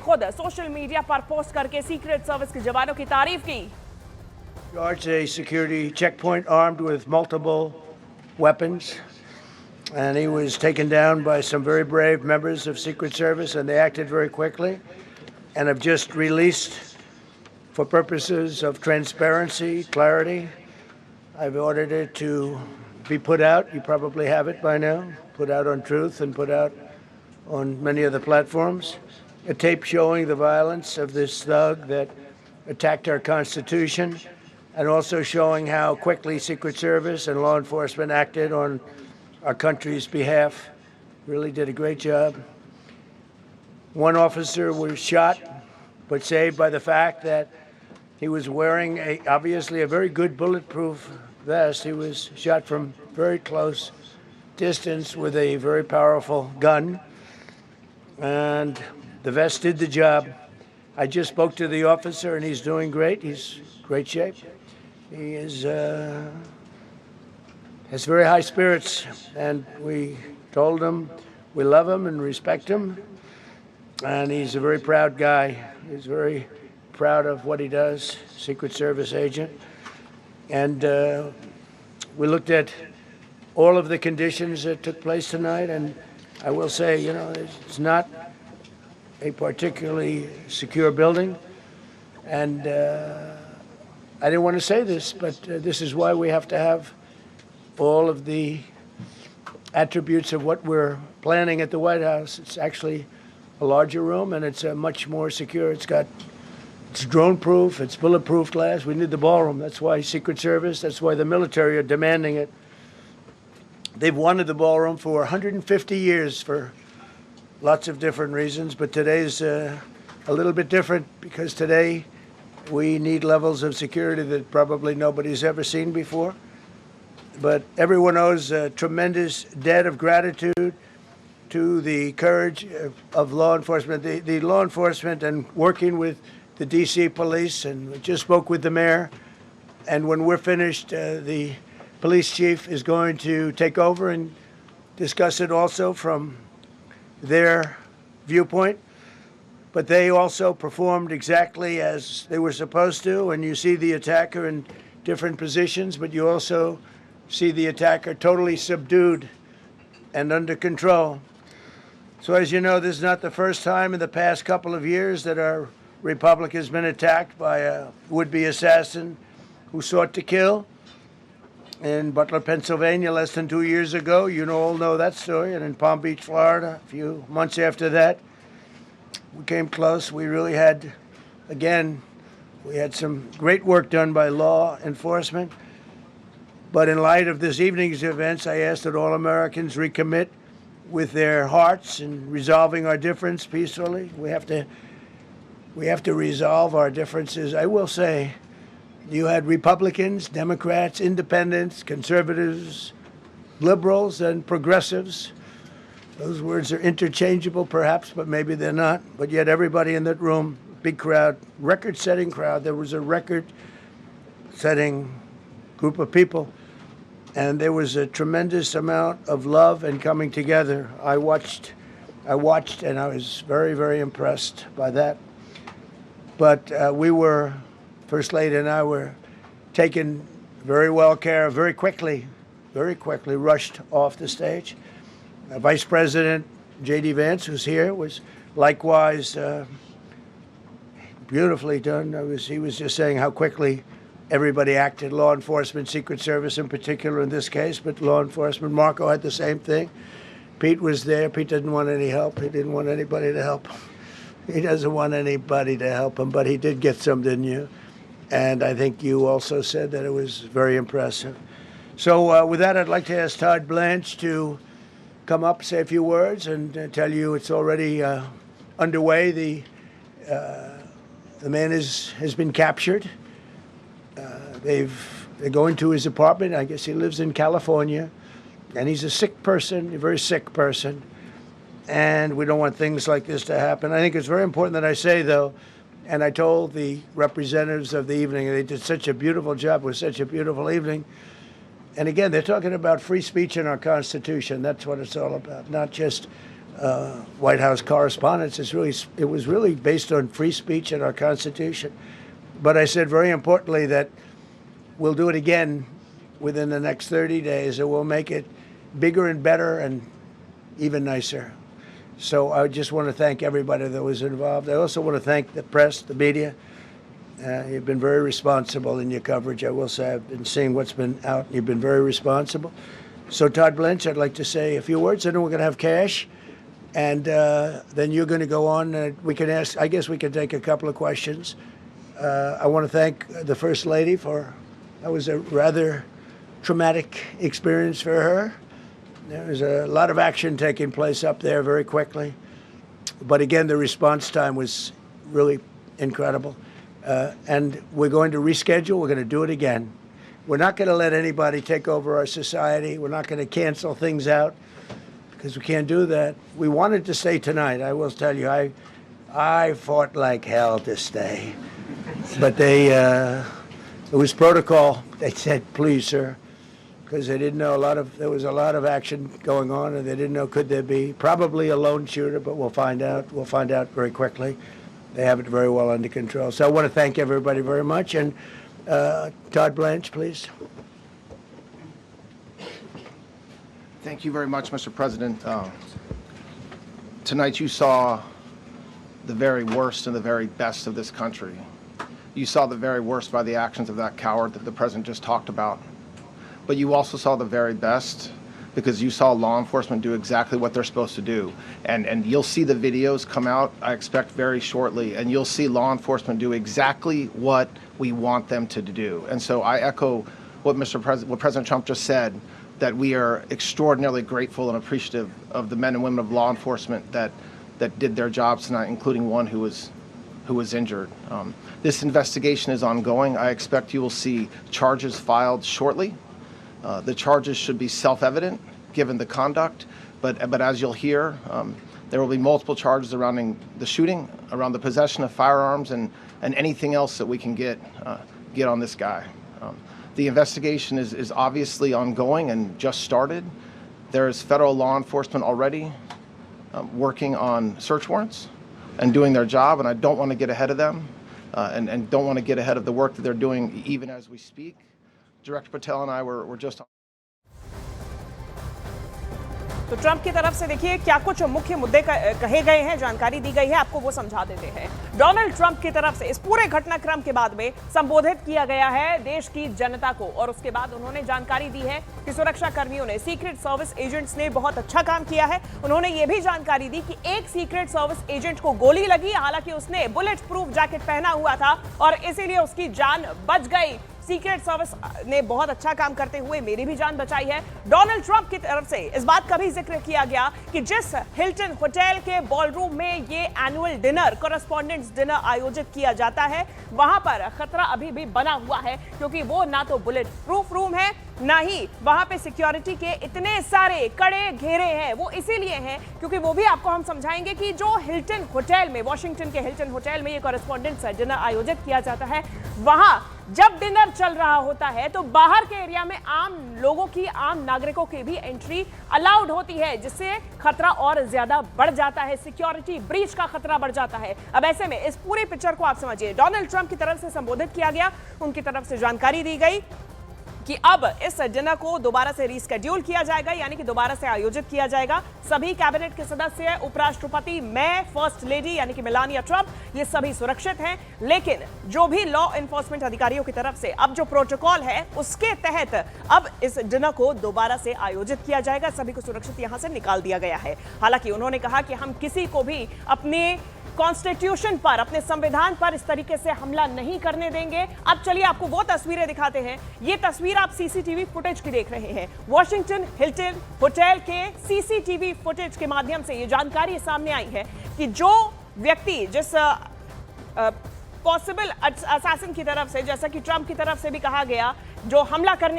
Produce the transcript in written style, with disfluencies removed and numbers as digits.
खुद social media पर post करके सीक्रेट सर्विस के जवानों की तारीफ की। Guards a security checkpoint armed with multiple weapons, and he was taken down by some very brave members of Secret Service, and they acted very quickly and have just released, for purposes of transparency, clarity, I've ordered it to be put out. You probably have it by now, put out on Truth and put out on many of the platforms. A tape showing the violence of this thug that attacked our Constitution, and also showing how quickly Secret Service and law enforcement acted on our country's behalf. Really did a great job. One officer was shot, but saved by the fact that he was wearing obviously a very good bulletproof vest. He was shot from very close distance with a very powerful gun, and the vest did the job. I just spoke to the officer, and he's doing great. He's in great shape. He has very high spirits, and we told him we love him and respect him, and he's a very proud guy. He's very proud of what he does, Secret Service agent. And we looked at all of the conditions that took place tonight, and I will say, you know, it's not a particularly secure building, and I didn't want to say this, but this is why we have to have all of the attributes of what we're planning at the White House. It's actually a larger room, and it's much more secure. It's drone-proof, it's bulletproof glass. We need the ballroom. That's why Secret Service, that's why the military are demanding it. They've wanted the ballroom for 150 years for lots of different reasons, but today's a little bit different because today we need levels of security that probably nobody's ever seen before. But everyone owes a tremendous debt of gratitude to the courage of law enforcement, the law enforcement, and working with the D.C. police. And we just spoke with the mayor. And when we're finished, the police chief is going to take over and discuss it also from their viewpoint. But they also performed exactly as they were supposed to. And you see the attacker in different positions, but you also see the attacker totally subdued and under control. So as you know, this is not the first time in the past couple of years that our republic has been attacked by a would-be assassin who sought to kill. In Butler, Pennsylvania, less than 2 years ago, you all know that story. And in Palm Beach, Florida, a few months after that, we came close. We really had, again, we had some great work done by law enforcement. But in light of this evening's events, I ask that all Americans recommit with their hearts in resolving our difference peacefully. We have to resolve our differences. I will say, you had Republicans, Democrats, independents, conservatives, liberals, and progressives. Those words are interchangeable, perhaps, but maybe they're not. But yet everybody in that room, big crowd, record-setting crowd. There was a record-setting group of people. And there was a tremendous amount of love and coming together. I watched, and I was very, very impressed by that. But First Lady and I were taken very well care of, very quickly, rushed off the stage. Vice President J.D. Vance, who's here, was likewise beautifully done. He was just saying how quickly everybody acted, law enforcement, Secret Service in particular in this case, but law enforcement. Marco had the same thing. Pete was there. Pete didn't want any help. He didn't want anybody to help him. He doesn't want anybody to help him, but he did get some, didn't you? And I think you also said that it was very impressive. So with that, I'd like to ask Todd Blanche to come up, say a few words, and tell you it's already underway. The man has been captured. They're going to his apartment. I guess he lives in California, and he's a sick person, a very sick person, and we don't want things like this to happen. I think it's very important that I say, though, and I told the representatives of the evening, they did such a beautiful job. It was such a beautiful evening. And again, they're talking about free speech in our Constitution. That's what it's all about, not just White House Correspondents. It was really based on free speech and our Constitution. But I said very importantly that we'll do it again within the next 30 days, and we'll make it bigger and better and even nicer. So I just want to thank everybody that was involved. I also want to thank the press, the media. You've been very responsible in your coverage. I will say I've been seeing what's been out. You've been very responsible. So Todd Blanche, I'd like to say a few words. I know we're going to have cash, and then you're going to go on. We can ask. I guess we can take a couple of questions. I want to thank the First Lady for. That was a rather traumatic experience for her. There was a lot of action taking place up there very quickly. But again, the response time was really incredible. And we're going to reschedule. We're going to do it again. We're not going to let anybody take over our society. We're not going to cancel things out because we can't do that. We wanted to stay tonight. I will tell you, I fought like hell to stay. But it was protocol. They said, please, sir, because they didn't know there was a lot of action going on, and they didn't know could there be probably a lone shooter, but we'll find out. We'll find out very quickly. They have it very well under control. So I want to thank everybody very much. And Todd Blanche, please. Thank you very much, Mr. President. Tonight you saw the very worst and the very best of this country. You saw the very worst by the actions of that coward that the President just talked about. But you also saw the very best because you saw law enforcement do exactly what they're supposed to do. And you'll see the videos come out, I expect, very shortly, and you'll see law enforcement do exactly what we want them to do. And so I echo what what President Trump just said, that we are extraordinarily grateful and appreciative of the men and women of law enforcement that did their jobs tonight, including one who was injured. This investigation is ongoing. I expect you will see charges filed shortly. The charges should be self-evident given the conduct, but as you'll hear, there will be multiple charges surrounding the shooting, around the possession of firearms, and anything else that we can get on this guy. The investigation is obviously ongoing and just started. There is federal law enforcement already working on search warrants and doing their job, and I don't want to get ahead of them and don't want to get ahead of the work that they're doing even as we speak. Director Patel and I were just. तो Trump की तरफ से देखिए क्या कुछ मुख्य मुद्दे कहे गए हैं, जानकारी दी गई है, आपको वो समझा देते हैं। डोनाल्ड ट्रंप की तरफ से इस पूरे घटनाक्रम के बाद में संबोधित किया गया है देश की जनता को, और उसके बाद उन्होंने जानकारी दी है कि सुरक्षा कर्मियों ने, सीक्रेट सर्विस एजेंट्स ने बहुत अच्छा काम किया है। उन्होंने ये भी जानकारी दी कि एक सीक्रेट सर्विस एजेंट को गोली लगी, हालांकि उसने बुलेट प्रूफ जैकेट पहना हुआ था और इसीलिए उसकी जान बच गई। सीक्रेट सर्विस ने बहुत अच्छा काम करते हुए मेरी भी जान बचाई है। डोनाल्ड ट्रंप की तरफ से इस बात का भी जिक्र किया गया कि जिस हिल्टन होटल के बॉलरूम में ये एनुअल डिनर, कॉरेस्पॉन्डेंट्स डिनर आयोजित किया जाता है, वहां पर खतरा अभी भी बना हुआ है, क्योंकि वो ना तो बुलेट प्रूफ रूम है, ना ही वहां पे सिक्योरिटी के इतने सारे कड़े घेरे हैं। वो इसीलिए हैं क्योंकि वो भी आपको हम समझाएंगे कि जो हिल्टन होटल में, वॉशिंगटन के हिल्टन होटल में ये कॉरेस्पॉन्डेंट्स डिनर आयोजित किया जाता है, वहां जब डिनर चल रहा होता है तो बाहर के एरिया में आम लोगों की, आम नागरिकों की भी एंट्री अलाउड होती है, जिससे खतरा और ज्यादा बढ़ जाता है, सिक्योरिटी ब्रीच का खतरा बढ़ जाता है। अब ऐसे में इस पूरी पिक्चर को आप समझिए। डोनाल्ड ट्रंप की तरफ से संबोधित किया गया, उनकी तरफ से जानकारी दी गई कि अब इस डिनर को दोबारा से रीस्केड्यूल किया जाएगा, यानी कि दोबारा से आयोजित किया जाएगा। सभी कैबिनेट के सदस्य, उपराष्ट्रपति, मैं, फर्स्ट लेडी यानी कि मेलानिया ट्रंप, ये सभी सुरक्षित हैं। लेकिन जो भी लॉ एनफोर्समेंट अधिकारियों की तरफ से अब जो प्रोटोकॉल है उसके तहत अब इस डिनर को दोबारा से आयोजित किया जाएगा। सभी को सुरक्षित यहां से निकाल दिया गया है। हालांकि उन्होंने कहा कि हम किसी को भी अपने कॉन्स्टिट्यूशन पर, अपने संविधान पर इस तरीके से हमला नहीं करने देंगे। अब चलिए आपको वो तस्वीरें दिखाते हैं। ये तस्वीर आप सीसीटीवी फुटेज की देख रहे हैं। वॉशिंगटन हिल्टन होटल के सीसीटीवी फुटेज के माध्यम से ये जानकारी सामने आई है कि जो व्यक्ति, जिस पॉसिबल असैसिन की तरफ से, जैसा कि ट्रंप की तरफ से भी कहा गया, जो हमला करने